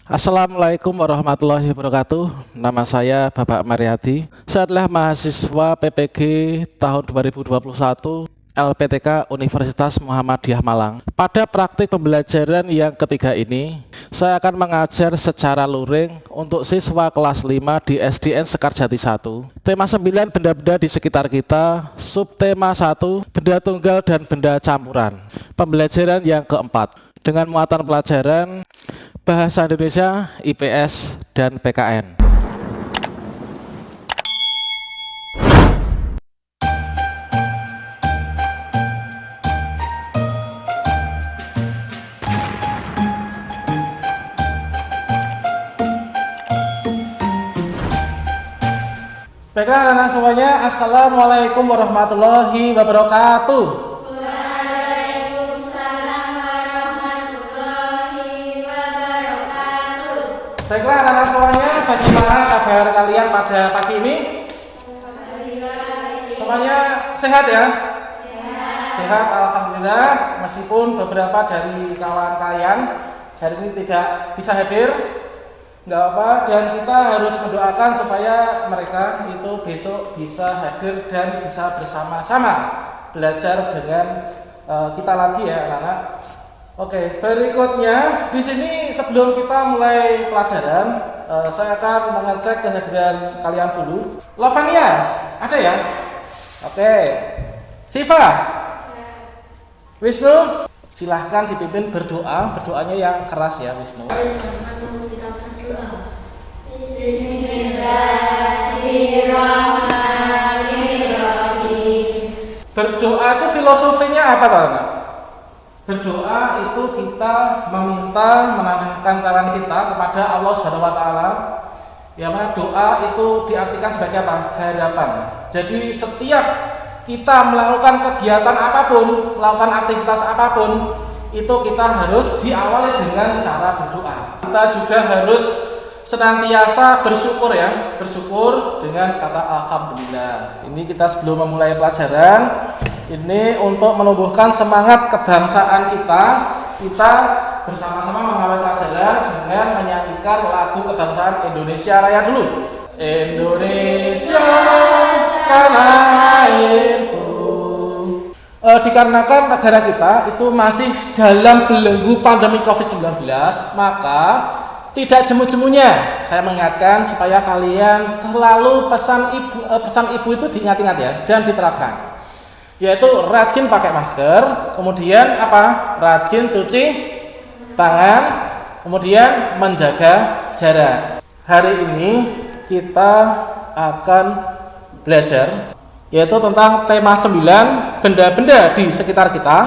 Assalamualaikum warahmatullahi wabarakatuh. Nama saya Bapak Mariadi. Saya adalah mahasiswa PPG tahun 2021 LPTK Universitas Muhammadiyah Malang. Pada praktik pembelajaran yang ketiga ini, saya akan mengajar secara luring untuk siswa kelas 5 di SDN Sekarjati 1. Tema 9 benda-benda di sekitar kita, subtema 1 benda tunggal dan benda campuran. Pembelajaran yang keempat dengan muatan pelajaran Bahasa Indonesia, IPS, dan PKN. Baiklah anak-anak semuanya, Assalamualaikum warahmatullahi wabarakatuh. Baiklah anak-anak semuanya, bagaimana kabar kalian pada pagi ini? Semuanya sehat ya? Sehat, alhamdulillah. Meskipun beberapa dari kawan kalian hari ini tidak bisa hadir, nggak apa, dan kita harus mendoakan supaya mereka itu besok bisa hadir dan bisa bersama-sama belajar dengan kita lagi ya anak-anak. Oke, berikutnya di sini sebelum kita mulai pelajaran, saya akan mengecek kehadiran kalian dulu. Lavania, ada ya? Oke. Siva, Wisnu, silahkan dipimpin berdoa. Berdoanya yang keras ya Wisnu. Berdoa itu filosofinya apa teman-teman? Berdoa itu kita meminta menanamkan tangan kita kepada Allah Subhanahu wa taala. Yang mana doa itu diartikan sebagai apa? Harapan. Jadi setiap kita melakukan kegiatan apapun, melakukan aktivitas apapun, itu kita harus diawali dengan cara berdoa. Kita juga harus senantiasa bersyukur ya, bersyukur dengan kata alhamdulillah. Ini kita sebelum memulai pelajaran, ini untuk menumbuhkan semangat kebangsaan kita bersama-sama mengawal pelajaran dengan menyanyikan lagu kebangsaan Indonesia Raya dulu. Indonesia tanah airku. Dikarenakan negara kita itu masih dalam belenggu pandemi COVID-19, maka tidak jemu-jemunya saya mengingatkan supaya kalian selalu pesan ibu itu diingat-ingat ya dan diterapkan, yaitu rajin pakai masker, kemudian apa? Rajin cuci tangan, kemudian menjaga jarak. Hari ini kita akan belajar yaitu tentang tema 9 benda-benda di sekitar kita,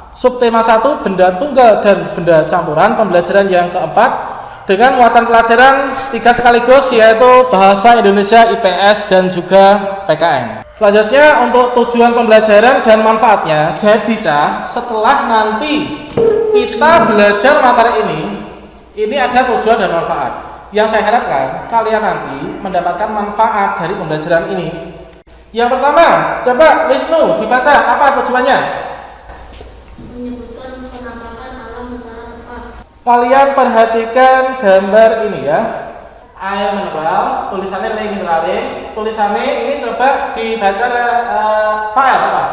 subtema 1 benda tunggal dan benda campuran. Pembelajaran yang keempat dengan muatan pelajaran 3 sekaligus, yaitu Bahasa Indonesia, IPS, dan juga PKN. Selanjutnya untuk tujuan pembelajaran dan manfaatnya. Jadi setelah nanti kita belajar materi ini ada tujuan dan manfaat. Yang saya harapkan kalian nanti mendapatkan manfaat dari pembelajaran ini. Yang pertama, coba Wisnu dibaca apa tujuannya? Menyebutkan penampakan alam secara tepat. Kalian perhatikan gambar ini ya. Air mineral, tulisannya le minerale. Tulisannya ini coba dibaca file apa?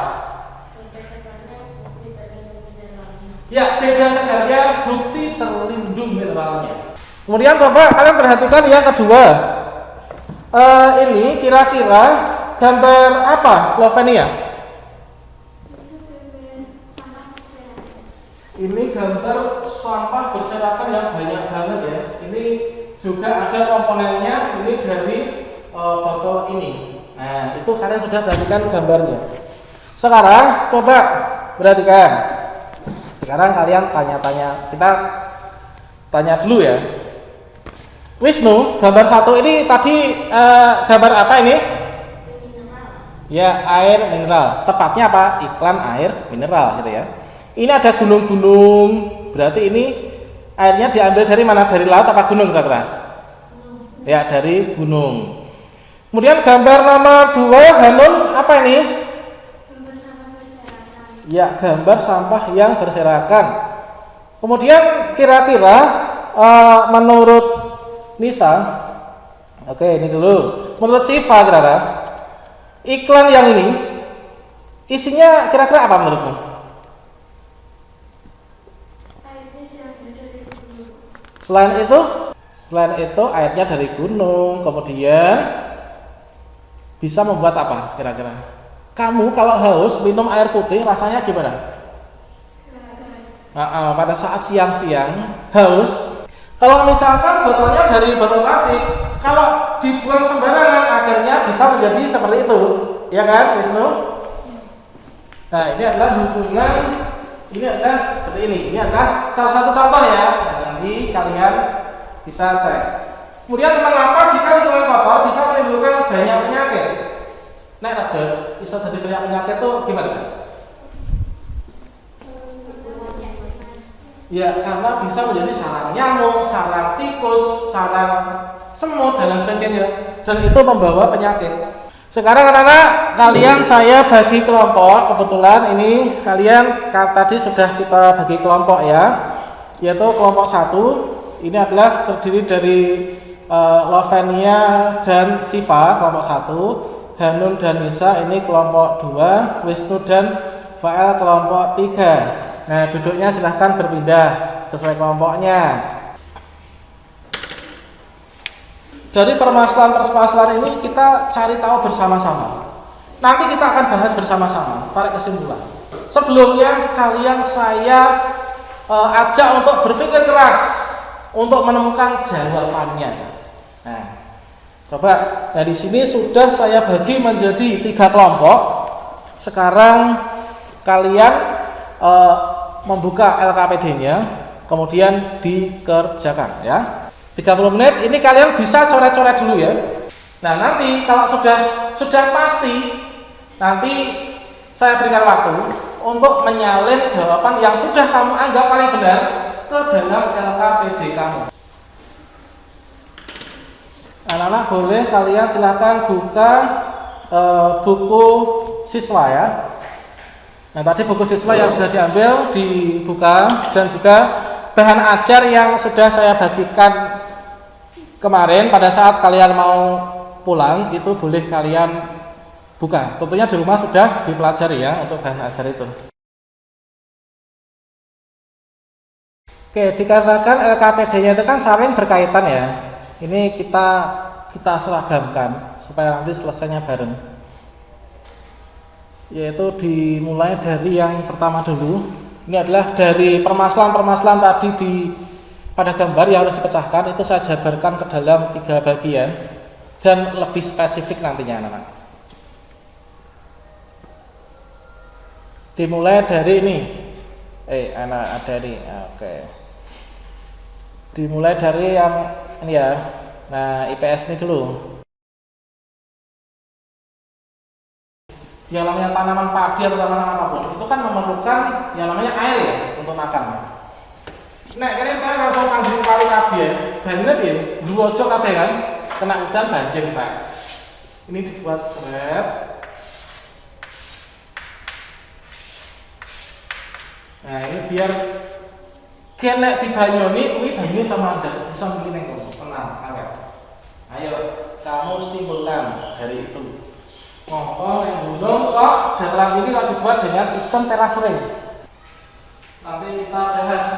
Ya, beda segarnya bukti terlindung mineralnya. Kemudian coba kalian perhatikan yang kedua. Ini kira-kira gambar apa, Lovenia? Ini gambar sampah berserakan yang banyak banget ya. Ini juga ada komponennya, ini dari botol ini. Nah, itu kalian sudah perhatikan gambarnya. Sekarang coba perhatikan. Sekarang kalian tanya-tanya. Kita tanya dulu ya. Wisnu, gambar 1 ini tadi gambar apa ini? Ya, air mineral. Tepatnya apa? Iklan air mineral gitu ya. Ini ada gunung-gunung. Berarti ini airnya diambil dari mana? Dari laut apa gunung kira-kira? Ya, dari gunung. Kemudian gambar nomor 2, Hanun, apa ini? Gambar sampah berserakan. Ya, gambar sampah yang berserakan. Kemudian kira-kira menurut Nisa, oke ini dulu. Menurut Siva kira-kira iklan yang ini isinya kira-kira apa menurutmu? Airnya diambil dari gunung. Selain itu airnya dari gunung, kemudian bisa membuat apa kira-kira? Kamu kalau haus minum air putih rasanya gimana? Pada saat siang-siang haus, kalau misalkan botolnya dari botol plastik, kalau dibuang sembarangan akhirnya bisa menjadi seperti itu, ya kan, Wisnu? Nah, ini adalah hubungan, ini adalah seperti ini. Ini adalah salah satu contoh ya. Nah, nanti kalian bisa cek. Kemudian mengapa jika lingkungan kotor bisa menimbulkan banyak penyakit? Nek rega bisa jadi banyak penyakit itu gimana? Ya karena bisa menjadi sarang nyamuk, sarang tikus, sarang semut dan lain sebagainya, dan itu membawa penyakit. Sekarang anak-anak kalian saya bagi kelompok, kebetulan ini kalian tadi sudah kita bagi kelompok ya, yaitu kelompok 1 ini adalah terdiri dari Lovenia dan Siva kelompok 1, Hanun dan Nisa ini kelompok 2, Wisnu dan Fael kelompok 3. Nah, duduknya silahkan berpindah sesuai kelompoknya. Dari permasalahan-permasalahan ini kita cari tahu bersama-sama. Nanti kita akan bahas bersama-sama, tarik kesimpulan. Sebelumnya kalian saya ajak untuk berpikir keras untuk menemukan jawabannya. Nah, coba dari sini sudah saya bagi menjadi 3 kelompok. Sekarang kalian membuka LKPD-nya, kemudian dikerjakan ya. 30 menit ini kalian bisa coret-coret dulu ya. Nah, nanti kalau sudah pasti, nanti saya berikan waktu untuk menyalin jawaban yang sudah kamu anggap paling benar ke dalam LKPD kamu. Anak-anak boleh kalian silahkan buka buku siswa ya. Nah, tadi buku siswa yang sudah diambil dibuka, dan juga bahan ajar yang sudah saya bagikan kemarin pada saat kalian mau pulang itu boleh kalian buka. Tentunya di rumah sudah dipelajari ya untuk bahan ajar itu. Oke, dikarenakan LKPD-nya itu kan saling berkaitan ya. Ini kita seragamkan supaya nanti selesainya bareng. Yaitu dimulai dari yang pertama dulu. Ini adalah dari permasalahan-permasalahan tadi pada gambar yang harus dipecahkan, itu saya jabarkan ke dalam 3 bagian dan lebih spesifik nantinya anak-anak. Dimulai dari ini. Anak ada ini. Oke. Dimulai dari yang ini ya. Nah, IPS ini dulu. Yang namanya tanaman padi atau tanaman apapun itu kan memerlukan yang namanya air ya untuk makan. Nah, kalian langsung panggil kali kabeh ya. Banjir ya, duwojo kabeh kan, kena udan banjir Pak. Ini dibuat seret. Nah, ini biar kena dibanyoni kuwi banyu sama aja bisa mungkin kono. Tenang, awet. Ayo, kamu simpulkan dari itu. Ngopo yang gunung kok dataran tinggi kok dibuat dengan sistem terasering. Nanti kita bahas.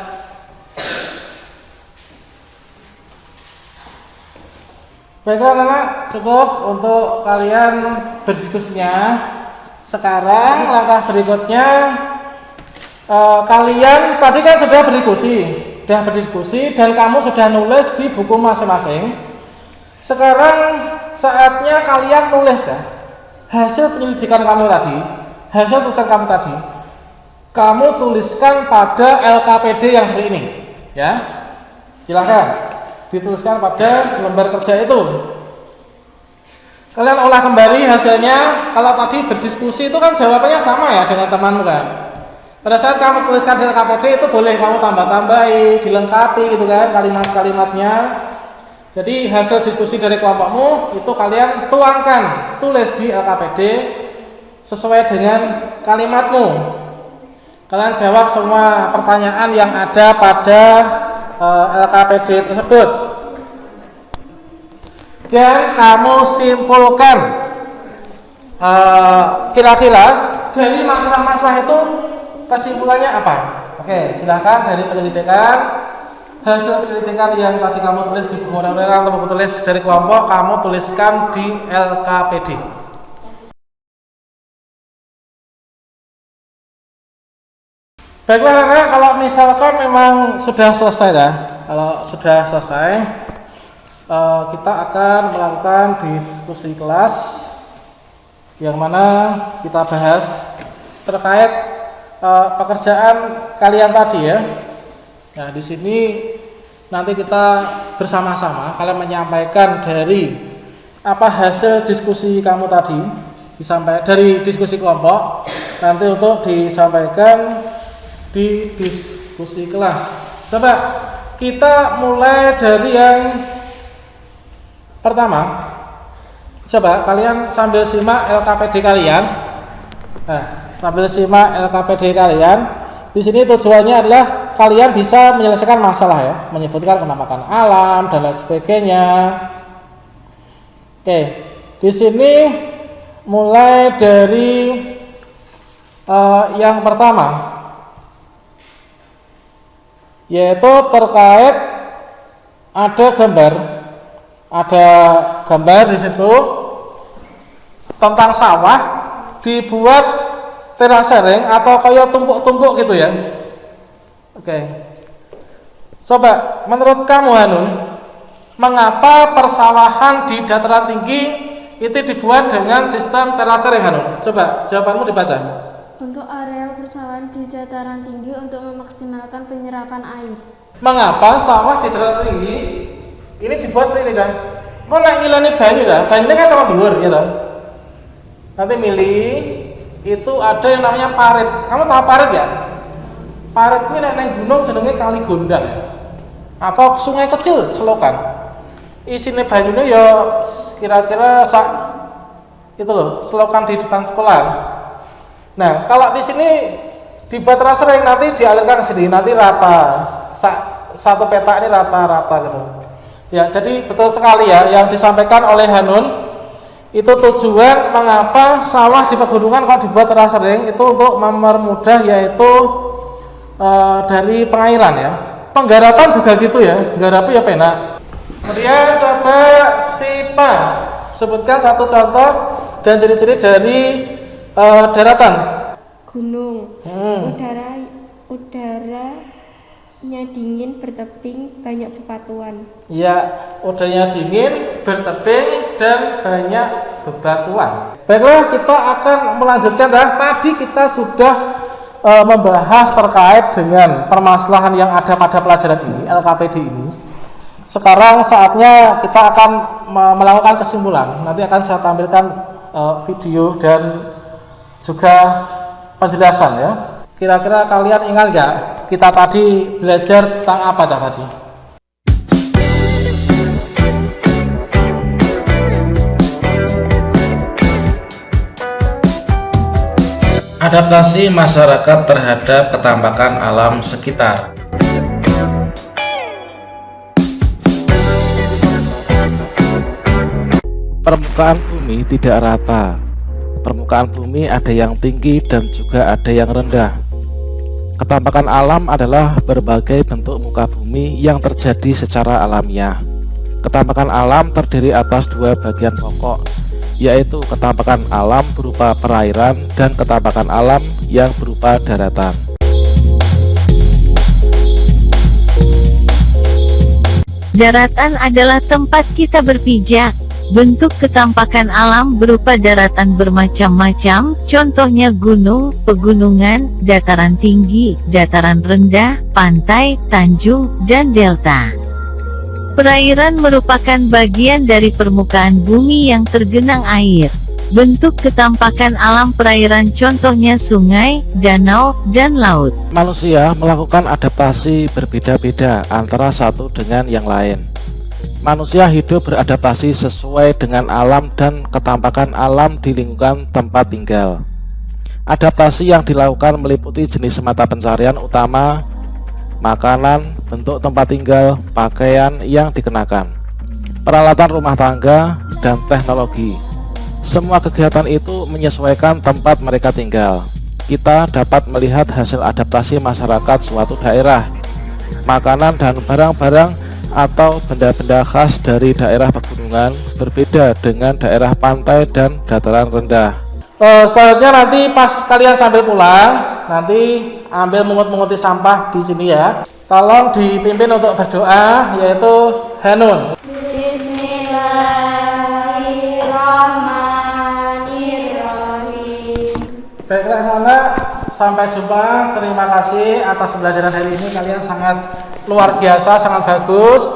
Baiklah anak-anak, cukup untuk kalian berdiskusinya. Sekarang langkah berikutnya, kalian tadi kan sudah berdiskusi dan kamu sudah nulis di buku masing-masing. Sekarang saatnya kalian nulis ya. Hasil penyelidikan kamu tadi, hasil tulisan kamu tadi, kamu tuliskan pada LKPD yang seperti ini, ya. Silakan dituliskan pada lembar kerja itu. Kalian olah kembali hasilnya. Kalau tadi berdiskusi itu kan jawabannya sama ya dengan temanmu kan. Pada saat kamu tuliskan di LKPD itu boleh kamu tambah-tambahi, dilengkapi gitu kan kalimat-kalimatnya. Jadi hasil diskusi dari kelompokmu itu kalian tuangkan, tulis di LKPD sesuai dengan kalimatmu. Kalian jawab semua pertanyaan yang ada pada LKPD tersebut. Dan kamu simpulkan kira-kira dari masalah-masalah itu kesimpulannya apa? Oke, silakan dari penyelidikan, hasil penyelidikan yang tadi kamu tulis di buku model atau buku tulis dari kelompok, kamu tuliskan di LKPD. Baiklah anak, kalau misalkan memang sudah selesai ya, kalau sudah selesai, kita akan melakukan diskusi kelas yang mana kita bahas terkait pekerjaan kalian tadi ya. Nah, di sini nanti kita bersama-sama kalian menyampaikan dari apa hasil diskusi kamu tadi, disampaikan dari diskusi kelompok, nanti untuk disampaikan di diskusi kelas. Coba kita mulai dari yang pertama. Coba kalian sambil simak LKPD kalian. Nah, sambil simak LKPD kalian. Di sini tujuannya adalah kalian bisa menyelesaikan masalah ya, menyebutkan penampakan alam dan lain sebagainya. Oke, di sini mulai dari yang pertama, yaitu terkait ada gambar di situ tentang sawah dibuat terasering atau kayak tumpuk-tumpuk gitu ya. Oke. Coba menurut kamu Hanun, mengapa persawahan di dataran tinggi itu dibuat dengan sistem terasering Hanun? Coba jawabanmu dibaca. Untuk areal persawahan di dataran tinggi untuk memaksimalkan penyerapan air. Mengapa sawah di dataran tinggi ini dibuat seperti ini, Cah? Kok naik ngilani banyu ya? Banyunya kan sama dhuwur ya toh. Nanti milih itu ada yang namanya parit. Kamu tahu parit ya? Parit ini naik gunung jenenge Kali Gondang atau sungai kecil selokan. Isinya banyunya ya kira-kira itu loh, selokan di depan sekolah. Nah, kalau di sini dibuat terasering nanti dialirkan ke sini, nanti rata. Satu peta ini rata-rata gitu. Ya, jadi betul sekali ya yang disampaikan oleh Hanun. Itu tujuan mengapa sawah di pegunungan kalau dibuat terasering itu untuk mempermudah yaitu dari pengairan ya. Penggarapan juga gitu ya, garapi ya penak. Kemudian coba Sipa sebutkan satu contoh dan ciri-ciri dari daratan. Gunung. Udaranya dingin, bertebing, banyak bebatuan. Ya, udaranya dingin, bertebing dan banyak bebatuan. Baiklah, kita akan melanjutkan ya. Tadi kita sudah membahas terkait dengan permasalahan yang ada pada pelajaran ini, LKPD ini. Sekarang saatnya kita akan melakukan kesimpulan. Nanti akan saya tampilkan video dan juga penjelasan ya. Kira-kira kalian ingat nggak kita tadi belajar tentang apa tadi? Adaptasi masyarakat terhadap ketampakan alam sekitar. Permukaan bumi tidak rata. Permukaan bumi ada yang tinggi dan juga ada yang rendah. Ketampakan alam adalah berbagai bentuk muka bumi yang terjadi secara alamiah. Ketampakan alam terdiri atas dua bagian pokok, yaitu ketampakan alam berupa perairan dan ketampakan alam yang berupa daratan. Daratan adalah tempat kita berpijak. Bentuk ketampakan alam berupa daratan bermacam-macam, contohnya gunung, pegunungan, dataran tinggi, dataran rendah, pantai, tanjung, dan delta. Perairan merupakan bagian dari permukaan bumi yang tergenang air. Bentuk ketampakan alam perairan contohnya sungai, danau, dan laut. Manusia melakukan adaptasi berbeda-beda antara satu dengan yang lain. Manusia hidup beradaptasi sesuai dengan alam dan ketampakan alam di lingkungan tempat tinggal. Adaptasi yang dilakukan meliputi jenis mata pencarian utama makanan, bentuk tempat tinggal, pakaian yang dikenakan, peralatan rumah tangga, dan teknologi. Semua kegiatan itu menyesuaikan tempat mereka tinggal. Kita dapat melihat hasil adaptasi masyarakat suatu daerah. Makanan dan barang-barang atau benda-benda khas dari daerah pegunungan berbeda dengan daerah pantai dan dataran rendah. Selanjutnya nanti pas kalian sampai pulang, nanti ambil mungut-munguti sampah di sini ya. Tolong dipimpin untuk berdoa, yaitu Hanun. Baiklah anak-anak, sampai jumpa. Terima kasih atas pembelajaran hari ini. Kalian sangat luar biasa, sangat bagus.